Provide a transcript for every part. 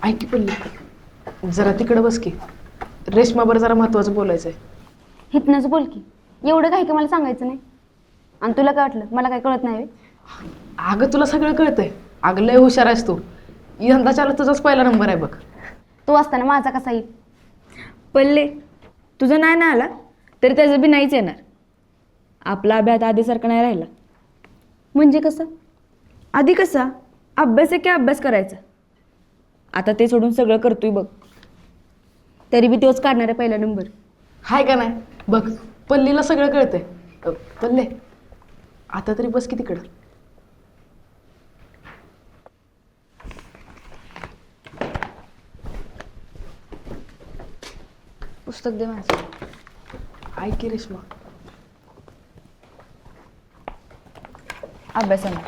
ऐक की पल्ली, जरा तिकडं बस की. रेशमाबर जरा महत्वाचं बोलायचं आहे. हितनंच बोल की. एवढं काही की मला सांगायचं नाही. आणि तुला काय वाटलं मला काय कळत नाही? अगं तुला सगळं कळतंय. अगं लय हुशार आहेस तू. यंदाच्याला तुझाच पहिला नंबर आहे बघ. तू असताना माझा कसा येईल? पल्ले तुझं नाही ना आला तरी त्याचं बी नाहीच येणार. आपला अभ्यास आधीसारखा नाही राहिला. म्हणजे कसं? आधी कसा अभ्यास आहे की अभ्यास करायचा, आता ते सोडून सगळं करतोय बघ. तरी बी तोच काढणार आहे पहिला नंबर. हाय का नाही बघ, पल्लीला सगळं कळतंय. पल्ले आता तरी बस की तिकडं. पुस्तक दे माझं. ऐक की रेश्मा, अभ्यासाला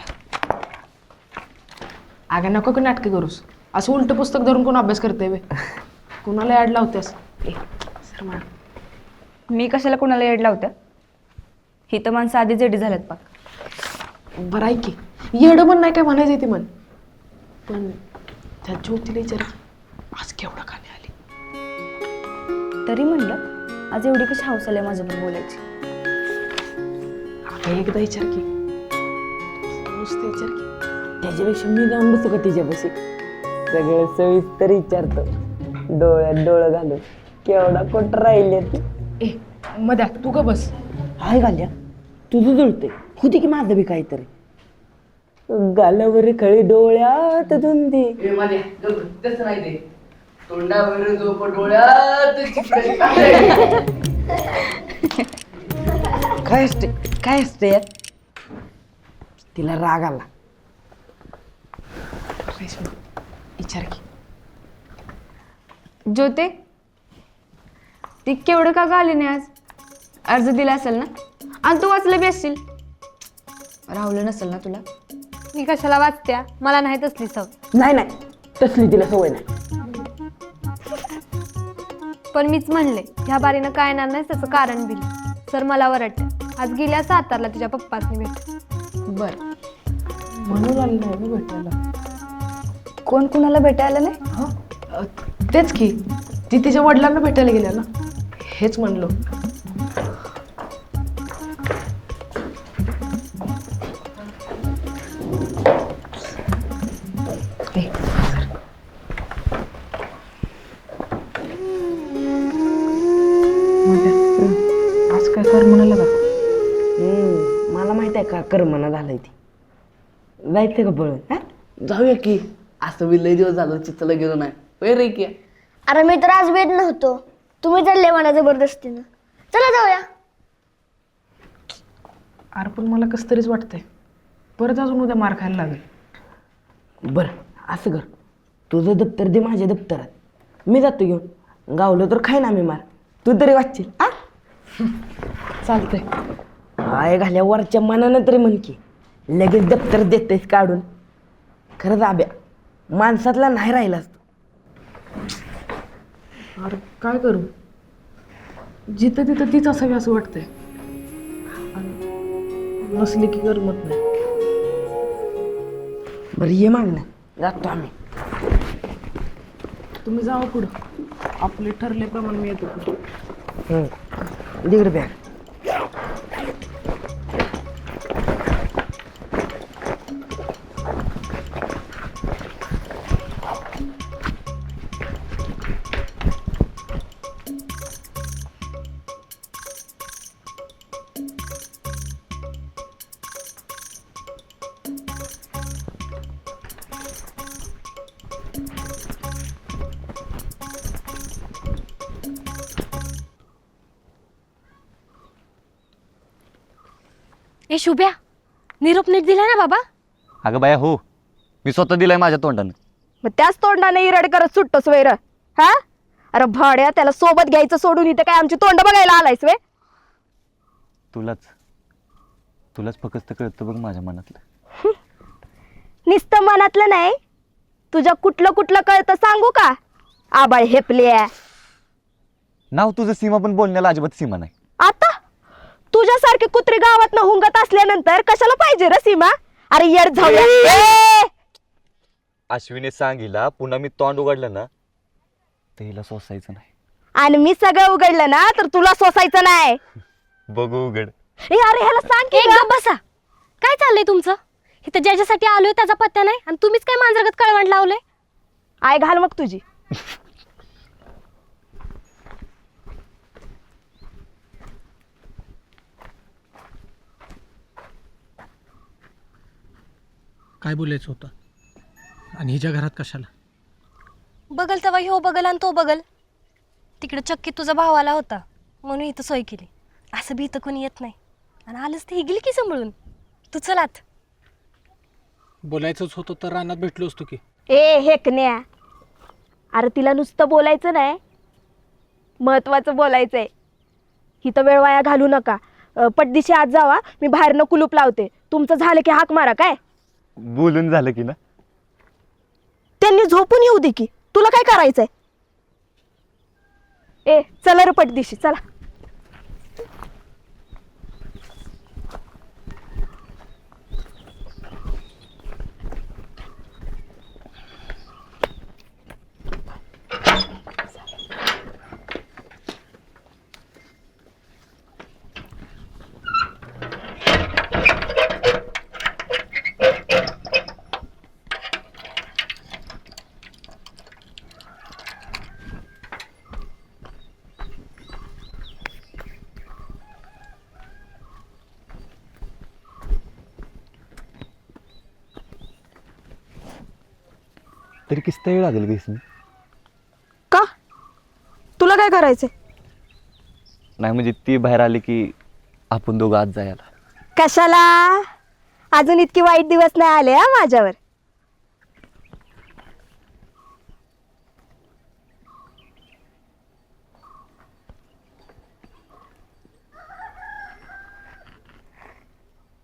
अगं नको की नाटके करूस. असं उलटं पुस्तक धरून कोण अभ्यास करते वे? कुणाला ॲड लावतेस? सर मा मी कशाला कोणाला येड लावत्या? ही तर माणसं आधी जेडी झाल्यात पाक. बरं ऐक की, येडं पण नाही काय म्हणायचं ती म्हण. पण त्या ज्योतीला विचार की, आज केवढा का नाही आली? तरी म्हणलं आज एवढी कशी हौस आली माझ्याबरोबर बोलायची. अगं एकदा विचार की, नुसतं विचार की. त्याच्यापेक्षा मी जाऊन बसू का तिच्यापाशी? सगळं सविस्तर विचारतो, डोळ्यात डोळं घालून. केवढा कोट राहिले ती. ए मध्या तू का बस. हाय घाल्या, तुझं जुळते होती की माझं बी काहीतरी. गालावर खळी डोळ्यात धुंदी. तसं नाही ते तोंडावर झोप डोळ्यात काय असते यात? तिला राग आला. रेश्मा विचार की. ज्योते ती केवढं का आली नाही आज? अर्ज दिला असेल ना, आणि तू वाचलं बी असशील. राहुलं नसेल ना तुला? मी कशाला वाचत्या, मला नाही तसली सवय. नाही नाही, तसली तिला सवय नाही. पण मीच म्हणले ह्या बारीनं काय येणार नाही त्याचं कारण बिल. सर मला वरटतं, आज गेल्या सातारला तिच्या पप्पासनी भेट. बर म्हणून आलं नाही मी भेटायला. कोण कुणाला भेटायला नाही? हा तेच की, ती तिच्या वडिलांना भेटायला गेल्या ना, हेच म्हणलो. आज काय कर म्हणाला का? मला माहित आहे का कर्मना झालंय ती. जायचं का पळून? हा? जाऊया की. असं बी लय दिवस झालं चित्तला गेलो नाही. होय रे की. अरे मी तर आज वेट नव्हतो, तुम्ही चालले मला जबरदस्तीनं. चला जाऊया. अरे पण मला कसं तरीच वाटतंय, परत अजून उद्या मार खायला लागेल. बरं असं कर, तुझं दप्तर दे माझ्या दप्तरात, मी जातो घेऊन. गावलं तर खाईन आम्ही मार, तू तरी वाचशील. आ चालतंय. आय घाल्या वरच्या मनानं तरी म्हण की, लगेच दप्तर देतेस काढून. खरंच आब्या माणसातला नाही राहिलास तू. अरे काय करू, जिथं तिथं तीच असावी असं वाटतंय. आणि नसली की करमत नाही. बरं ये मागणं, जातो आम्ही. तुम्ही जावा पुढं, आपले ठरल्याप्रमाणे मी येतो पुढं. तिकडे बॅग. ए शुभ्या, निरोप नीट दिला ना बाबा? अगं बाया हो, मी स्वतः दिलाय माझ्या तोंडानं. मग त्याच तोंडाने इरड करत सुटतोस वैर? हा अरे भाड्या, त्याला सोबत घ्यायचं सोडून इथं काय आमची तोंड बघायला आलायस वे? तुलाच फक्त कळतं बघ माझ्या मनातलं. नुसतं मनातलं नाही, तुझ्या कुठलं कुठलं कळतं सांगू का? आबाळ हेपल्या. नाव तुझं सीमा, पण बोलण्याला अजिबात सीमा नाही. आता तुझ्यासारखी कुत्री गावात हुंगत असल्यानंतर कशाला पाहिजे रे सीमा? अरे येड झाल्या. अश्विनी सांगितला पुन्हा मी तोंड उघडलं ना तर हिला सोसायचं नाही. आणि मी सगळं उघडलं ना तर तुला सोसायचं नाही. बघू उघड. ए अरे ह्याला सांग की एक गं. गप बसा. काय चाललंय तुमचं? इथं ज्याच्यासाठी आलोय त्याचा पत्ता नाही आणि तुम्हीच काय मांजरगत कळवण लावलंय? आय घाल मग तुझी. काय बोलायचं होतं आणि हिच्या घरात कशाला? बगल तेव्हा ह्यो बगल आणि तो बगल. तिकडे चक्की तुझा भाव आला होता म्हणून इथं सोय केली. असं बी इथं कोणी येत नाही आणि आलंच ते ही गेली की सांभाळून. तू चलात. बोलायचंच होतं तर रानात भेटलो असतो की. ए हेकण्या, अरे तिला नुसतं बोलायचं नाही, महत्वाचं बोलायचंय. हिथं वेळ वाया घालू नका. पटदिशी आज जावा, मी बाहेरनं कुलूप लावते. तुमचं झालं की हाक मारा. काय बोलून झालं की ना. त्यांनी झोपून येऊ दे की, तुला काय करायचंय? ए चला रे पटदिशी चला. तरी किस्त वेळ लागेल का इसमें? का तुला काय करायचंय? नाही म्हणजे ती बाहेर आली की आपण दोघं आज जायला. कशाला? अजून इतकी वाईट दिवस नाही आले हा माझ्यावर.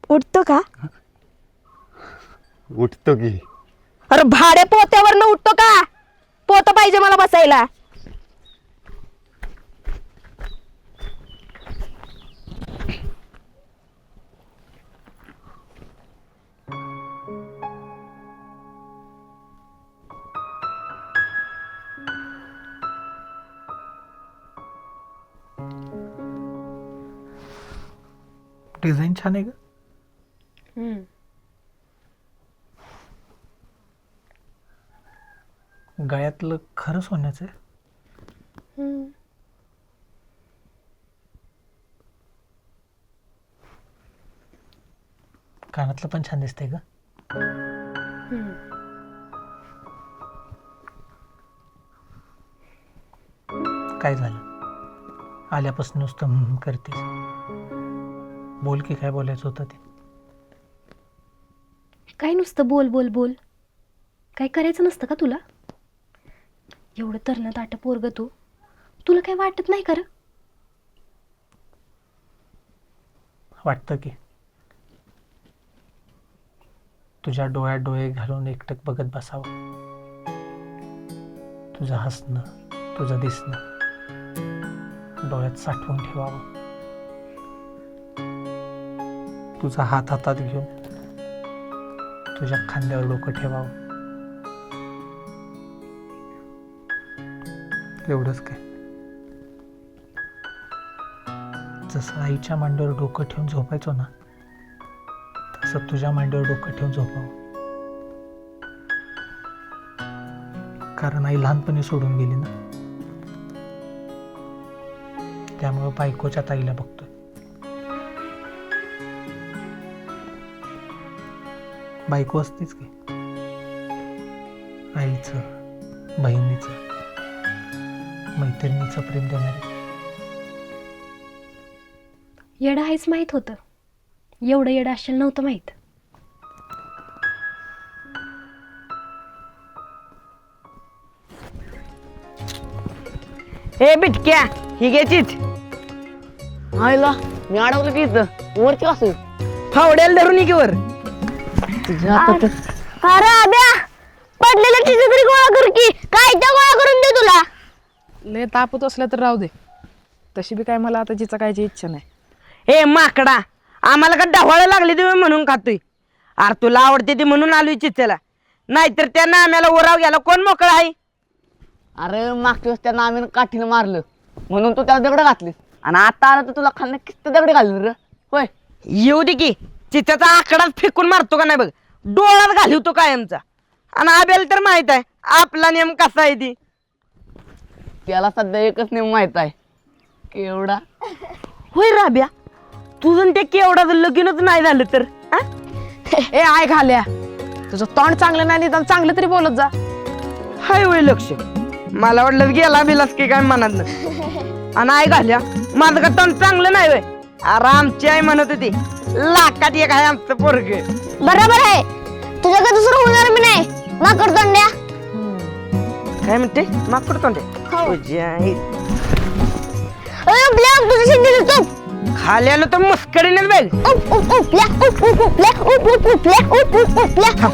उठतो का? उठतो की. अरे भाडे पोत्यावर न उठतो का? पोत पाहिजे मला बसायला. डिझाईन छान आहे का? गळ्यातलं खरं सोन्याचं आहे. कानातलं पण छान दिसतंय का? काय झालं? आल्यापासून नुसतं करतेस. बोल की काय बोलायचं होतं ते. काय नुसतं बोल बोल बोल. काय करायचं नसतं का तुला? एवढं तरणं ताटं पोरग तू, तुला काय वाटत नाही खरं? वाटतं की तुझ्या डोळ्यात डोळे घालून एकटक बघत बसावं. तुझं हसणं, तुझं दिसणं डोळ्यात साठवून ठेवावं. तुझा हात हातात घेऊन तुझ्या खांद्यावर डोकं ठेवावं. एवढंच काय. जसं आईच्या मांडीवर डोकं ठेवून झोपायचो ना, तसं तुझ्या मांडीवर डोकं ठेवून झोपावं. कारण आई लहानपणी सोडून गेली ना, त्यामुळं बायकोच्या ताईला बघतोय. बायको असतेच की आईचं, बहिणीचं, मैत्रिणीचं प्रेम देणारी. येडं आहेच माहित होतं. एवढं येडं असेल नव्हतं माहित. ए बिटक्या ही घ्यायचीच. आईला मी अडवलं की इथं वरती असं फावड्याला धरून की वर. अरे आब्या, पडलेलं तिचं तरी गोळा कर की. काय त्या गोळा करून दे तुला. लय तापत असलं तर राहू दे. तशी बी काय मला आता जिचा कायची इच्छा नाही. ए माकडा, आम्हाला का ढवाळं लागली तुम्ही म्हणून खातोय. अरे तुला आवडते ते म्हणून आलोय चित्त्याला. नाहीतर त्या नाम्याला ओराव घ्यायला कोण मोकळा आहे? अरे मागच्या वेळेस त्या नामीनं काठीनं मारलं म्हणून तू त्याला दगड घातलीस आणि आता आलं तर तुला खाल्लं किस्त दगड घालून रे होय. येऊ दे की चित्याचा आकडाच फेकून मारतो का नाही बघ, डोळ्यात घालवतो कायमचा. आणि आब्याला तर माहित आहे आपला नियम कसा आहे ती. त्याला सध्या एकच नेम माहित आहे, केवढा. होय राब्या, तुझं ते केवढा लगीनच नाही झालं तर हा? ए आय घाल्या, तुझं तोंड चांगलं नाही निदान चांगलं तरी बोलत जा. हाय वय लक्ष, मला वाटलं गेला बिलास की काय मनात. आणि आई घाल्या माझं का तोंड चांगलं नाही वय. अरे आमची आई म्हणत होती लाखात एक आहे आमचं पोरग. बरोबर आहे, तुझ्याकडे दुसरं होणार मी नाही. माकड तोंड्या. काय म्हणते माकड तोंडे? तुझी आई तुझं शिंदे देतो. खाली आलो तर मुस्कडीनेच बघ. उप उप उपल्या उप उप उपल्या उप उप उपल्या उप उप उपल्या.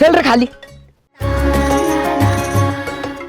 चल रे खाली.